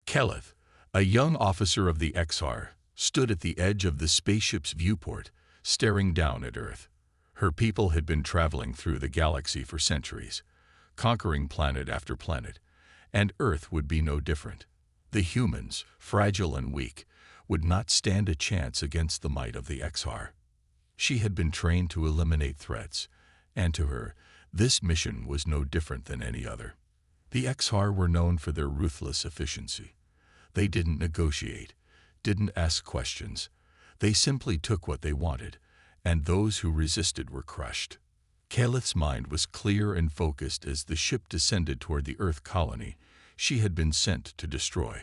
Keleth, a young officer of the XR, stood at the edge of the spaceship's viewport, staring down at Earth. Her people had been traveling through the galaxy for centuries, conquering planet after planet, and Earth would be no different. The humans, fragile and weak, would not stand a chance against the might of the XR. She had been trained to eliminate threats, and to her, this mission was no different than any other. The XR were known for their ruthless efficiency. They didn't negotiate, didn't ask questions. They simply took what they wanted, and those who resisted were crushed. Keleth's mind was clear and focused as the ship descended toward the Earth colony she had been sent to destroy.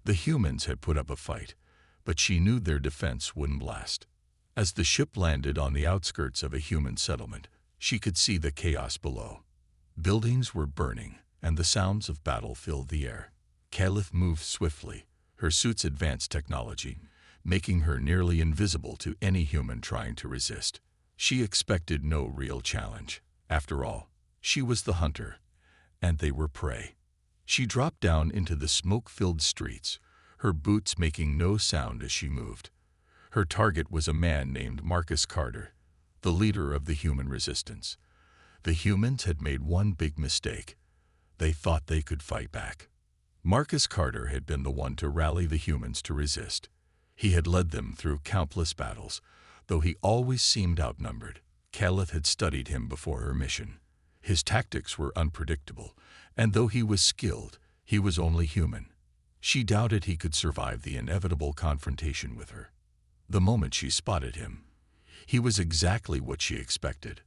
The humans had put up a fight, but she knew their defense wouldn't last. As the ship landed on the outskirts of a human settlement, she could see the chaos below. Buildings were burning, and the sounds of battle filled the air. Keleth moved swiftly, her suit's advanced technology, making her nearly invisible to any human trying to resist. She expected no real challenge. After all, she was the hunter, and they were prey. She dropped down into the smoke-filled streets, her boots making no sound as she moved. Her target was a man named Marcus Carter, the leader of the human resistance. The humans had made one big mistake. They thought they could fight back. Marcus Carter had been the one to rally the humans to resist. He had led them through countless battles, though he always seemed outnumbered. Keleth had studied him before her mission. His tactics were unpredictable, and though he was skilled, he was only human. She doubted he could survive the inevitable confrontation with her. The moment she spotted him, he was exactly what she expected.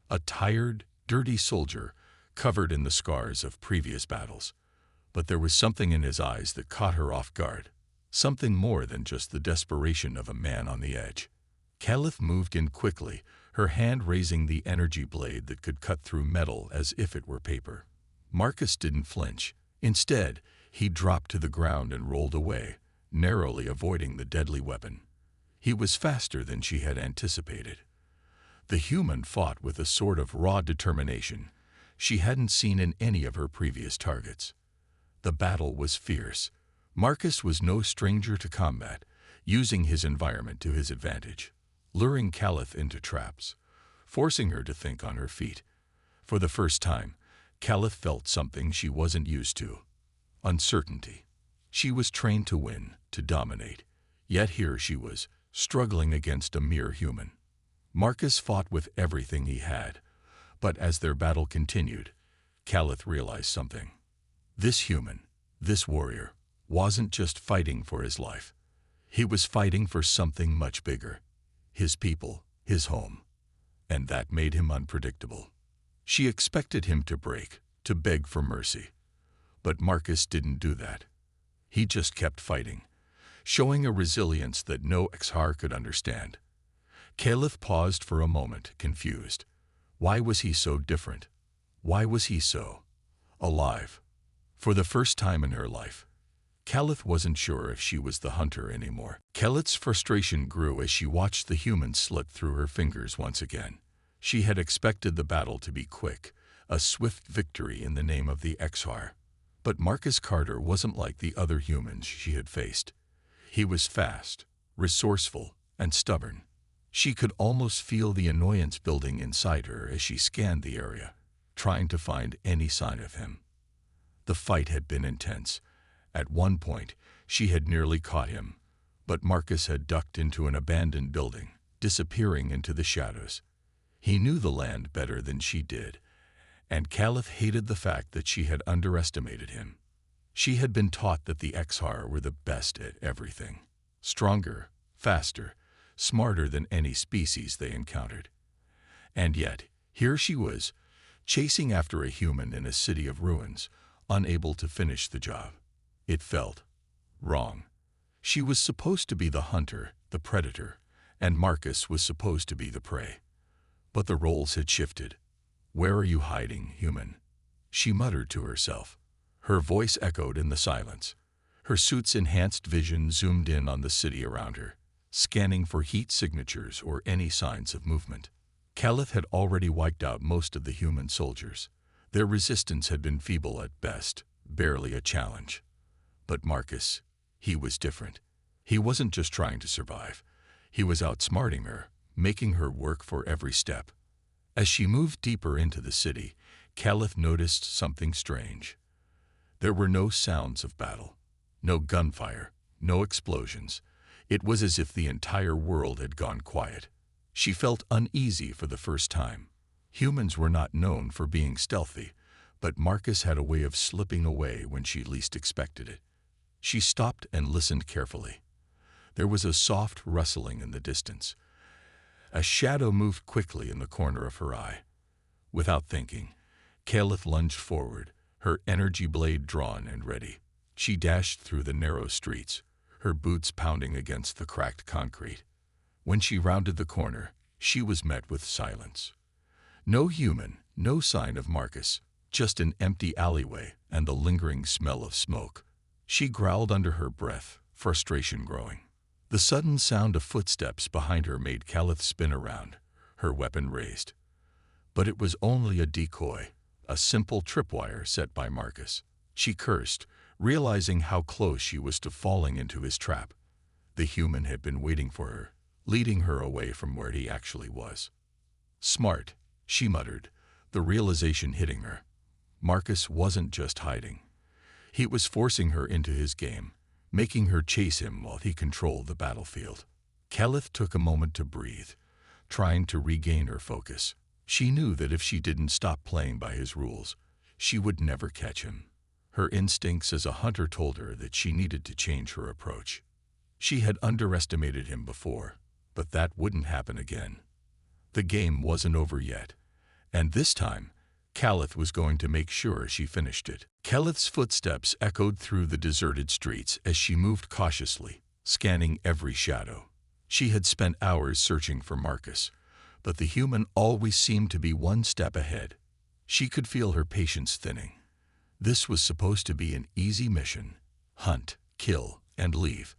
A tired, dirty soldier covered in the scars of previous battles. But there was something in his eyes that caught her off guard, something more than just the desperation of a man on the edge. Keleth moved in quickly, her hand raising the energy blade that could cut through metal as if it were paper. Marcus didn't flinch. Instead, he dropped to the ground and rolled away, narrowly avoiding the deadly weapon. He was faster than she had anticipated. The human fought with a sort of raw determination she hadn't seen in any of her previous targets. The battle was fierce. Marcus was no stranger to combat, using his environment to his advantage, luring Keleth into traps, forcing her to think on her feet. For the first time, Keleth felt something she wasn't used to: uncertainty. She was trained to win, to dominate, yet here she was, struggling against a mere human. Marcus fought with everything he had, but as their battle continued, Keleth realized something. This human, this warrior, wasn't just fighting for his life. He was fighting for something much bigger: his people, his home. And that made him unpredictable. She expected him to break, to beg for mercy. But Marcus didn't do that. He just kept fighting, showing a resilience that no XR could understand. Keleth paused for a moment, confused. Why was he so different? Why was he so alive? For the first time in her life, Keleth wasn't sure if she was the hunter anymore. Keleth's frustration grew as she watched the humans slip through her fingers once again. She had expected the battle to be quick, a swift victory in the name of the XR. But Marcus Carter wasn't like the other humans she had faced. He was fast, resourceful, and stubborn. She could almost feel the annoyance building inside her as she scanned the area, trying to find any sign of him. The fight had been intense. At one point, she had nearly caught him, but Marcus had ducked into an abandoned building, disappearing into the shadows. He knew the land better than she did, and Keleth hated the fact that she had underestimated him. She had been taught that the XR were the best at everything: stronger, faster, smarter than any species they encountered. And yet, here she was, chasing after a human in a city of ruins, unable to finish the job. It felt wrong. She was supposed to be the hunter, the predator, and Marcus was supposed to be the prey. But the roles had shifted. "Where are you hiding, human?" she muttered to herself. Her voice echoed in the silence. Her suit's enhanced vision zoomed in on the city around her, scanning for heat signatures or any signs of movement. Keleth had already wiped out most of the human soldiers. Their resistance had been feeble at best, barely a challenge. But Marcus, he was different. He wasn't just trying to survive. He was outsmarting her, making her work for every step. As she moved deeper into the city, Caliph noticed something strange. There were no sounds of battle, no gunfire, no explosions. It was as if the entire world had gone quiet. She felt uneasy for the first time. Humans were not known for being stealthy, but Marcus had a way of slipping away when she least expected it. She stopped and listened carefully. There was a soft rustling in the distance. A shadow moved quickly in the corner of her eye. Without thinking, Caliph lunged forward, her energy blade drawn and ready. She dashed through the narrow streets, her boots pounding against the cracked concrete. When she rounded the corner, she was met with silence. No human, no sign of Marcus, just an empty alleyway and the lingering smell of smoke. She growled under her breath, frustration growing. The sudden sound of footsteps behind her made Caliph spin around, her weapon raised. But it was only a decoy, a simple tripwire set by Marcus. She cursed, realizing how close she was to falling into his trap. The human had been waiting for her, leading her away from where he actually was. Smart, she muttered, the realization hitting her. Marcus wasn't just hiding. He was forcing her into his game, making her chase him while he controlled the battlefield. Caliph took a moment to breathe, trying to regain her focus. She knew that if she didn't stop playing by his rules, she would never catch him. Her instincts as a hunter told her that she needed to change her approach. She had underestimated him before, but that wouldn't happen again. The game wasn't over yet, and this time, Caliph was going to make sure she finished it. Caliph's footsteps echoed through the deserted streets as she moved cautiously, scanning every shadow. She had spent hours searching for Marcus, but the human always seemed to be one step ahead. She could feel her patience thinning. This was supposed to be an easy mission: hunt, kill, and leave.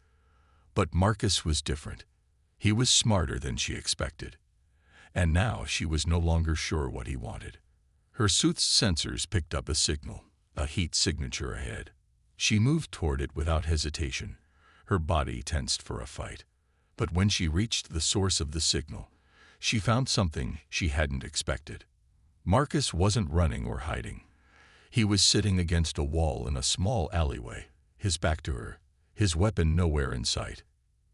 But Marcus was different. He was smarter than she expected. And now she was no longer sure what he wanted. Her suit's sensors picked up a signal, a heat signature ahead. She moved toward it without hesitation, her body tensed for a fight. But when she reached the source of the signal, she found something she hadn't expected. Marcus wasn't running or hiding. He was sitting against a wall in a small alleyway, his back to her, his weapon nowhere in sight.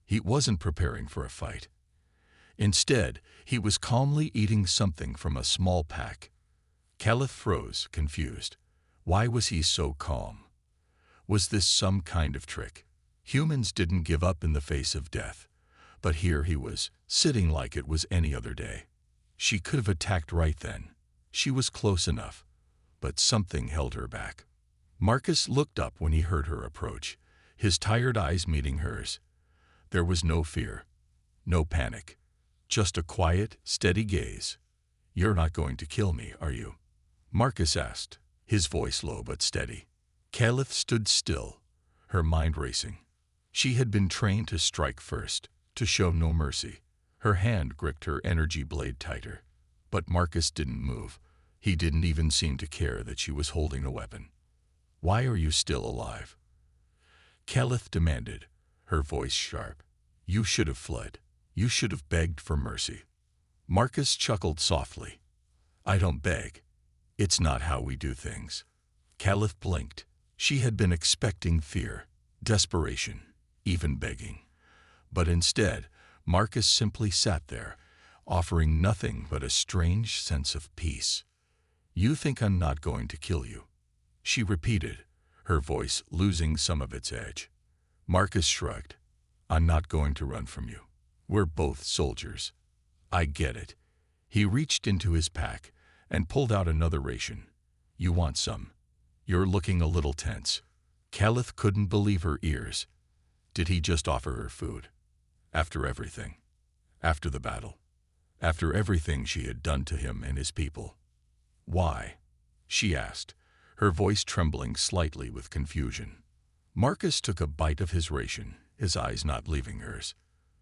He wasn't preparing for a fight. Instead, he was calmly eating something from a small pack. Caliph froze, confused. Why was he so calm? Was this some kind of trick? Humans didn't give up in the face of death. But here he was, sitting like it was any other day. She could have attacked right then. She was close enough. But something held her back. Marcus looked up when he heard her approach, his tired eyes meeting hers. There was no fear, no panic, just a quiet, steady gaze. "You're not going to kill me, are you?" Marcus asked, his voice low but steady. Caliph stood still, her mind racing. She had been trained to strike first, to show no mercy. Her hand gripped her energy blade tighter. But Marcus didn't move. He didn't even seem to care that she was holding a weapon. "Why are you still alive?" Caliph demanded, her voice sharp. "You should have fled. You should have begged for mercy." Marcus chuckled softly. "I don't beg. It's not how we do things." Caliph blinked. She had been expecting fear, desperation, even begging. But instead, Marcus simply sat there, offering nothing but a strange sense of peace. "You think I'm not going to kill you?" she repeated, her voice losing some of its edge. Marcus shrugged. "I'm not going to run from you. We're both soldiers." "I get it." He reached into his pack and pulled out another ration. "You want some? You're looking a little tense." Caliph couldn't believe her ears. Did he just offer her food? After everything? After the battle? After everything she had done to him and his people? "Why?" she asked, her voice trembling slightly with confusion. Marcus took a bite of his ration, his eyes not leaving hers.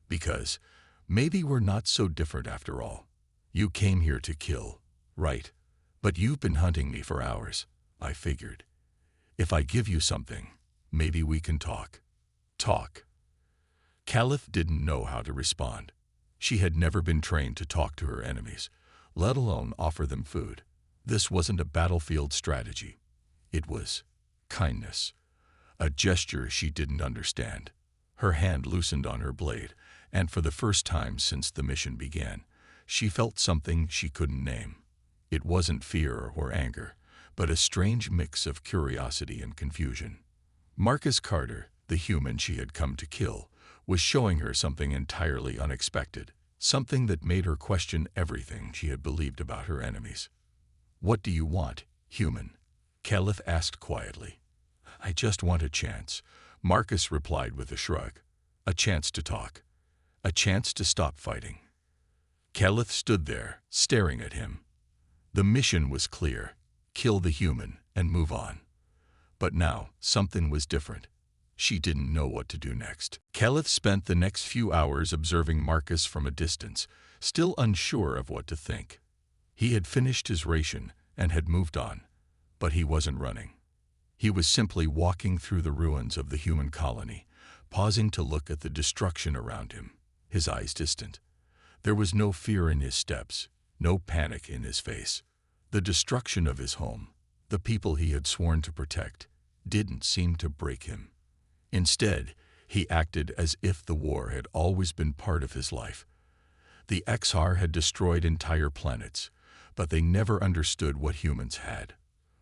"Because maybe we're not so different after all. You came here to kill, right? But you've been hunting me for hours. I figured, if I give you something, Maybe we can talk. Talk. Caliph didn't know how to respond. She had never been trained to talk to her enemies, let alone offer them food. This wasn't a battlefield strategy. It was kindness, a gesture she didn't understand. Her hand loosened on her blade, and for the first time since the mission began, she felt something she couldn't name. It wasn't fear or anger, but a strange mix of curiosity and confusion. Marcus Carter, the human she had come to kill, was showing her something entirely unexpected, something that made her question everything she had believed about her enemies. "What do you want, human?" Caliph asked quietly. "I just want a chance," Marcus replied with a shrug. "A chance to talk. A chance to stop fighting." Caliph stood there, staring at him. The mission was clear: kill the human and move on. But now, something was different. She didn't know what to do next. Caliph spent the next few hours observing Marcus from a distance, still unsure of what to think. He had finished his ration and had moved on, but he wasn't running. He was simply walking through the ruins of the human colony, pausing to look at the destruction around him, his eyes distant. There was no fear in his steps, no panic in his face. The destruction of his home, the people he had sworn to protect, didn't seem to break him. Instead, he acted as if the war had always been part of his life. The XR had destroyed entire planets, but they never understood what humans had.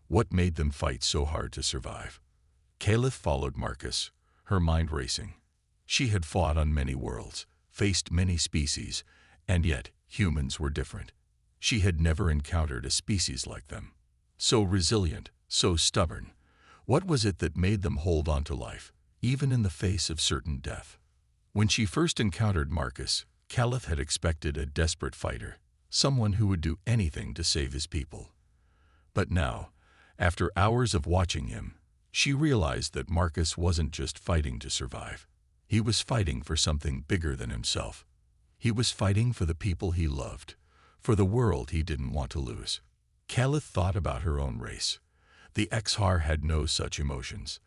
What made them fight so hard to survive? Caliph followed Marcus, her mind racing. She had fought on many worlds, faced many species, and yet humans were different. She had never encountered a species like them. So resilient, so stubborn. What was it that made them hold on to life, even in the face of certain death? When she first encountered Marcus, Caliph had expected a desperate fighter, someone who would do anything to save his people. But now, after hours of watching him, she realized that Marcus wasn't just fighting to survive. He was fighting for something bigger than himself. He was fighting for the people he loved, for the world he didn't want to lose. Caliph thought about her own race. The XR had no such emotions.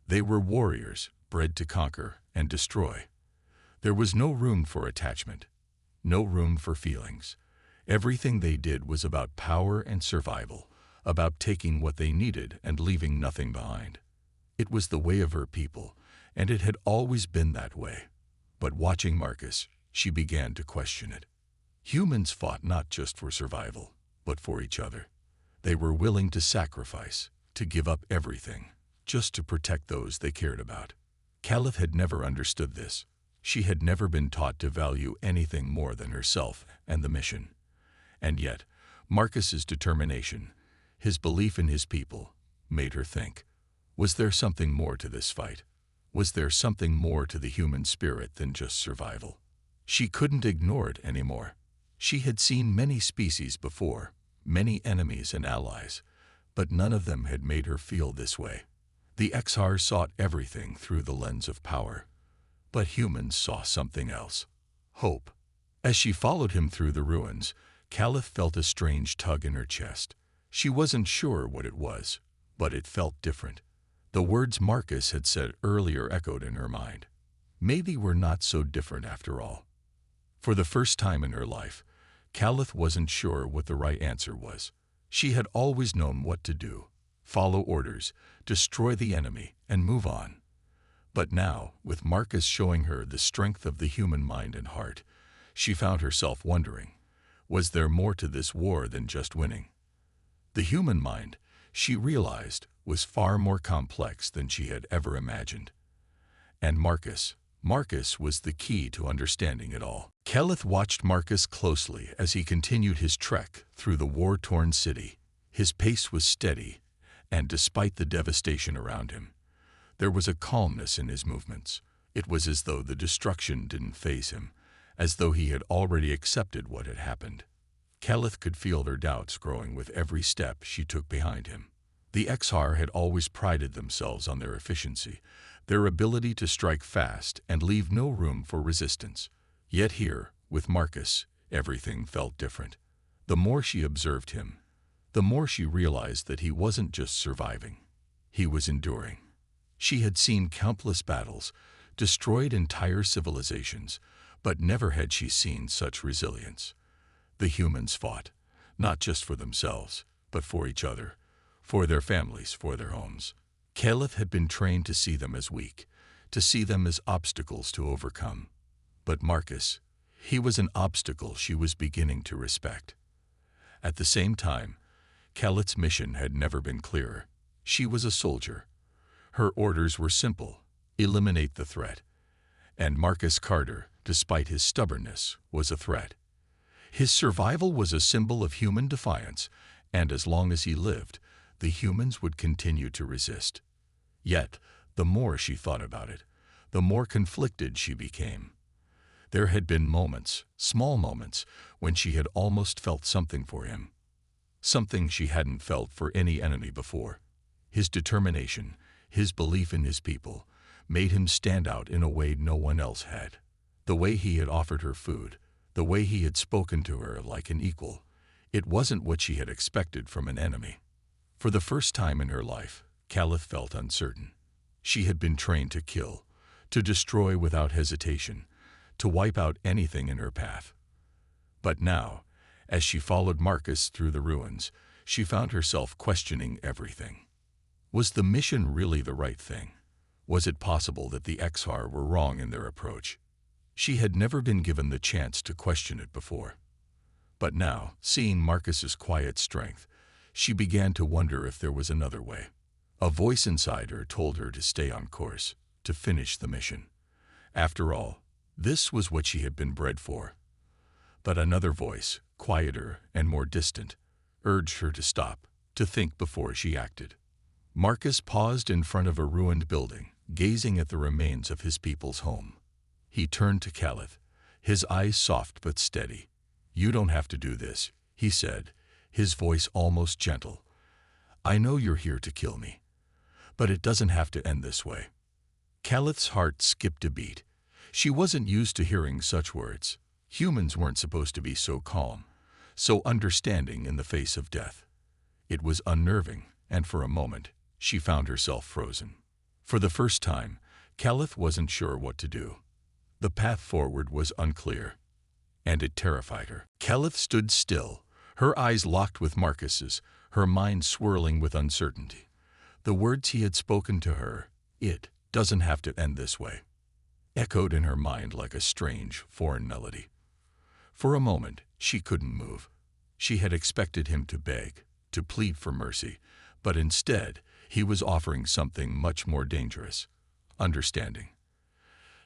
They were warriors, bred to conquer and destroy. There was no room for attachment, no room for feelings. Everything they did was about power and survival, about taking what they needed and leaving nothing behind. It was the way of her people, and it had always been that way. But watching Marcus, she began to question it. Humans fought not just for survival, but for each other. They were willing to sacrifice, to give up everything, just to protect those they cared about. Caliph had never understood this. She had never been taught to value anything more than herself and the mission. And yet, Marcus's determination, his belief in his people, made her think. Was there something more to this fight? Was there something more to the human spirit than just survival? She couldn't ignore it anymore. She had seen many species before, many enemies and allies, but none of them had made her feel this way. The XR sought everything through the lens of power, but humans saw something else: hope. As she followed him through the ruins, Caliph felt a strange tug in her chest. She wasn't sure what it was, but it felt different. The words Marcus had said earlier echoed in her mind. Maybe we're not so different after all. For the first time in her life, Caliph wasn't sure what the right answer was. She had always known what to do: follow orders, destroy the enemy, and move on. But now, with Marcus showing her the strength of the human mind and heart, she found herself wondering, was there more to this war than just winning? The human mind, she realized, was far more complex than she had ever imagined. And Marcus was the key to understanding it all. Caliph watched Marcus closely as he continued his trek through the war-torn city. His pace was steady, and despite the devastation around him, there was a calmness in his movements. It was as though the destruction didn't faze him, as though he had already accepted what had happened. Caliph could feel their doubts growing with every step she took behind him. The XR had always prided themselves on their efficiency, their ability to strike fast and leave no room for resistance. Yet here, with Marcus, everything felt different. The more she observed him, the more she realized that he wasn't just surviving. He was enduring. She had seen countless battles, destroyed entire civilizations, but never had she seen such resilience. The humans fought, not just for themselves, but for each other, for their families, for their homes. Caliph had been trained to see them as weak, to see them as obstacles to overcome. But Marcus, he was an obstacle she was beginning to respect. At the same time, Caliph's mission had never been clearer. She was a soldier. Her orders were simple: eliminate the threat. And Marcus Carter, despite his stubbornness, was a threat. His survival was a symbol of human defiance, and as long as he lived, the humans would continue to resist. Yet, the more she thought about it, the more conflicted she became. There had been moments, small moments, when she had almost felt something for him. Something she hadn't felt for any enemy before. His determination, his belief in his people, made him stand out in a way no one else had. The way he had offered her food, the way he had spoken to her like an equal, it wasn't what she had expected from an enemy. For the first time in her life, Caliph felt uncertain. She had been trained to kill, to destroy without hesitation, to wipe out anything in her path. But now, as she followed Marcus through the ruins, she found herself questioning everything. Was the mission really the right thing? Was it possible that the Exar were wrong in their approach? She had never been given the chance to question it before. But now, seeing Marcus's quiet strength, she began to wonder if there was another way. A voice inside her told her to stay on course, to finish the mission. After all, this was what she had been bred for. But another voice, quieter and more distant, urged her to stop, to think before she acted. Marcus paused in front of a ruined building, gazing at the remains of his people's home. He turned to Caliph, his eyes soft but steady. "You don't have to do this," he said, his voice almost gentle. "I know you're here to kill me, but it doesn't have to end this way." Caliph's heart skipped a beat. She wasn't used to hearing such words. Humans weren't supposed to be so calm, so understanding in the face of death. It was unnerving, and for a moment, she found herself frozen. For the first time, Caliph wasn't sure what to do. The path forward was unclear, and it terrified her. Caliph stood still, her eyes locked with Marcus's, her mind swirling with uncertainty. The words he had spoken to her, "It doesn't have to end this way," echoed in her mind like a strange, foreign melody. For a moment, she couldn't move. She had expected him to beg, to plead for mercy, but instead, he was offering something much more dangerous: understanding.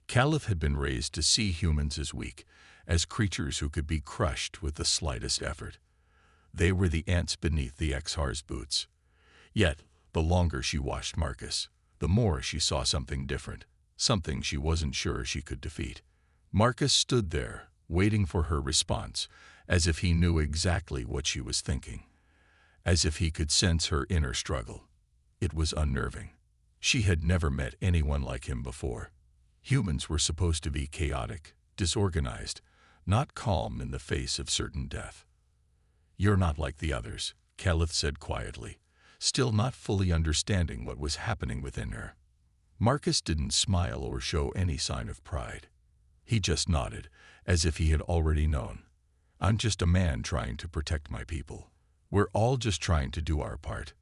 Caliph had been raised to see humans as weak, as creatures who could be crushed with the slightest effort. They were the ants beneath the Exar's boots. Yet, the longer she watched Marcus, the more she saw something different, something she wasn't sure she could defeat. Marcus stood there, waiting for her response, as if he knew exactly what she was thinking, as if he could sense her inner struggle. It was unnerving. She had never met anyone like him before. Humans were supposed to be chaotic, disorganized, not calm in the face of certain death. "You're not like the others," Caliph said quietly, still not fully understanding what was happening within her. Marcus didn't smile or show any sign of pride. He just nodded, as if he had already known. "I'm just a man trying to protect my people. We're all just trying to do our part."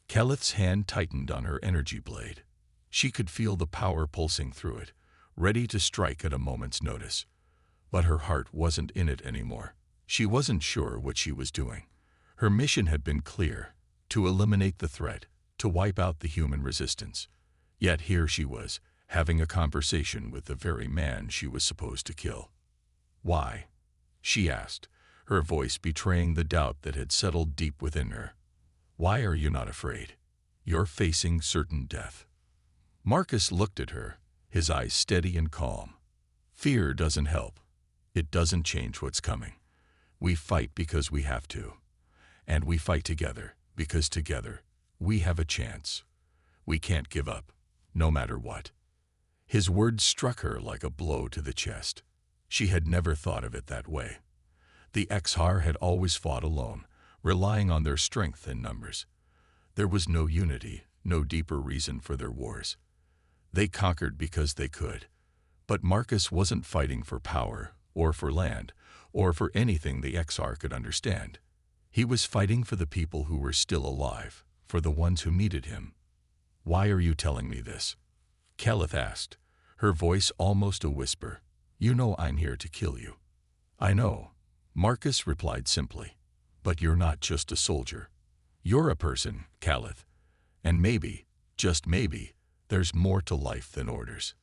Caliph's hand tightened on her energy blade. She could feel the power pulsing through it, ready to strike at a moment's notice. But her heart wasn't in it anymore. She wasn't sure what she was doing. Her mission had been clear: to eliminate the threat, to wipe out the human resistance. Yet here she was, having a conversation with the very man she was supposed to kill. "Why?" she asked, her voice betraying the doubt that had settled deep within her. "Why are you not afraid? You're facing certain death." Marcus looked at her, his eyes steady and calm. "Fear doesn't help. It doesn't change what's coming. We fight because we have to. And we fight together because together we have a chance. We can't give up, no matter what." His words struck her like a blow to the chest. She had never thought of it that way. The Exar had always fought alone, relying on their strength and numbers. There was no unity, no deeper reason for their wars. They conquered because they could. But Marcus wasn't fighting for power, or for land, or for anything the XR could understand. He was fighting for the people who were still alive, for the ones who needed him. "Why are you telling me this?" Kelith asked, her voice almost a whisper. "You know I'm here to kill you." "I know," Marcus replied simply. "But you're not just a soldier. You're a person, Kelith. And maybe, just maybe, there's more to life than orders."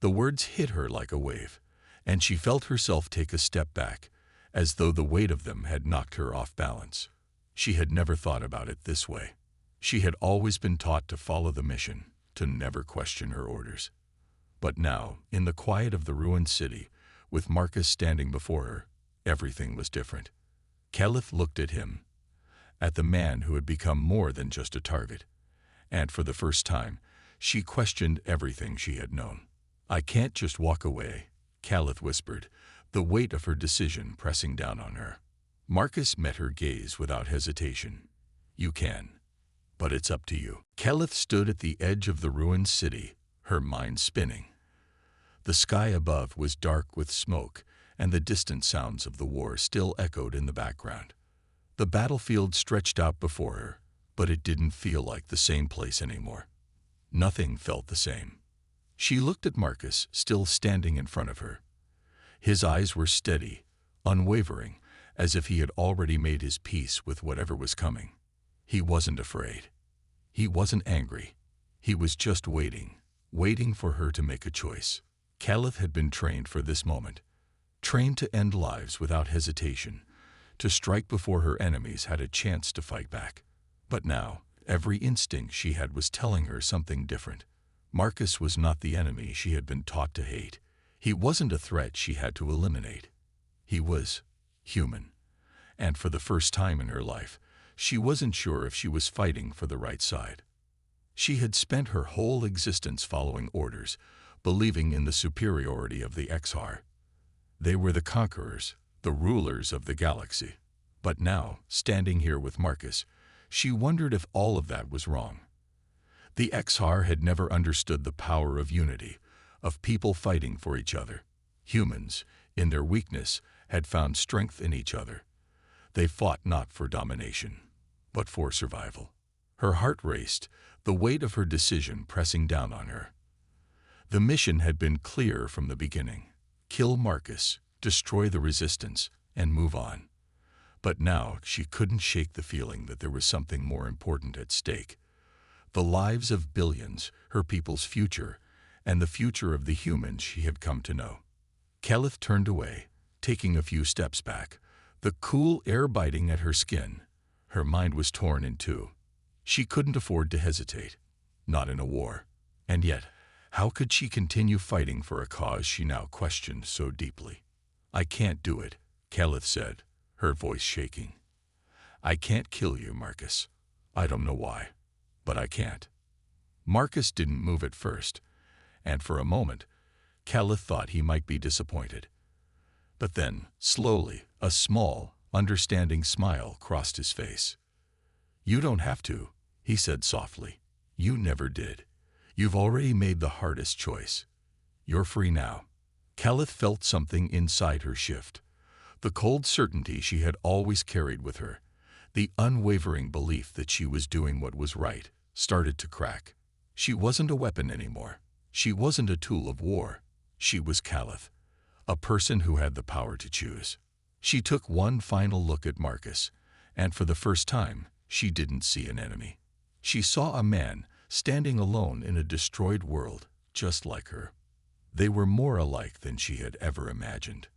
The words hit her like a wave, and she felt herself take a step back, as though the weight of them had knocked her off balance. She had never thought about it this way. She had always been taught to follow the mission, to never question her orders. But now, in the quiet of the ruined city, with Marcus standing before her, everything was different. Kelith looked at him, at the man who had become more than just a target, and for the first time, she questioned everything she had known. "I can't just walk away," Kelith whispered, the weight of her decision pressing down on her. Marcus met her gaze without hesitation. "You can. But it's up to you." Kelith stood at the edge of the ruined city, her mind spinning. The sky above was dark with smoke, and the distant sounds of the war still echoed in the background. The battlefield stretched out before her, but it didn't feel like the same place anymore. Nothing felt the same. She looked at Marcus, still standing in front of her. His eyes were steady, unwavering, as if he had already made his peace with whatever was coming. He wasn't afraid. He wasn't angry. He was just waiting, waiting for her to make a choice. Kelith had been trained for this moment, trained to end lives without hesitation, to strike before her enemies had a chance to fight back. But now, every instinct she had was telling her something different. Marcus was not the enemy she had been taught to hate. He wasn't a threat she had to eliminate. He was human. And for the first time in her life, she wasn't sure if she was fighting for the right side. She had spent her whole existence following orders, believing in the superiority of the XR. They were the conquerors, the rulers of the galaxy. But now, standing here with Marcus, she wondered if all of that was wrong. The XR had never understood the power of unity, of people fighting for each other. Humans, in their weakness, had found strength in each other. They fought not for domination, but for survival. Her heart raced, the weight of her decision pressing down on her. The mission had been clear from the beginning. Kill Marcus, destroy the resistance, and move on. But now she couldn't shake the feeling that there was something more important at stake. The lives of billions, her people's future, and the future of the humans she had come to know. Kelith turned away, taking a few steps back, the cool air biting at her skin. Her mind was torn in two. She couldn't afford to hesitate, not in a war. And yet, how could she continue fighting for a cause she now questioned so deeply? "I can't do it," Kelith said, her voice shaking. "I can't kill you, Marcus. I don't know why, but I can't." Marcus didn't move at first, and for a moment, Kelith thought he might be disappointed. But then, slowly, a small, understanding smile crossed his face. "You don't have to," he said softly. "You never did. You've already made the hardest choice. You're free now." Kelith felt something inside her shift. The cold certainty she had always carried with her, the unwavering belief that she was doing what was right, started to crack. She wasn't a weapon anymore. She wasn't a tool of war. She was Kelith, a person who had the power to choose. She took one final look at Marcus, and for the first time, she didn't see an enemy. She saw a man standing alone in a destroyed world, just like her. They were more alike than she had ever imagined.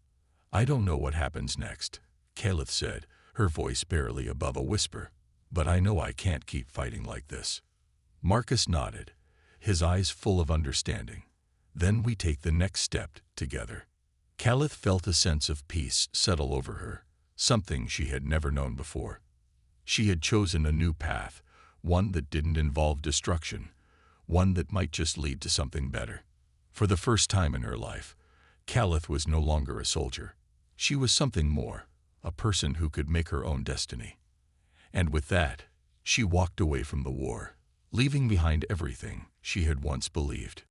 "I don't know what happens next," Kelith said, her voice barely above a whisper. "But I know I can't keep fighting like this." Marcus nodded, his eyes full of understanding. "Then we take the next step together." Kelith felt a sense of peace settle over her, something she had never known before. She had chosen a new path, one that didn't involve destruction, one that might just lead to something better. For the first time in her life, Kelith was no longer a soldier. She was something more, a person who could make her own destiny. And with that, she walked away from the war, leaving behind everything she had once believed.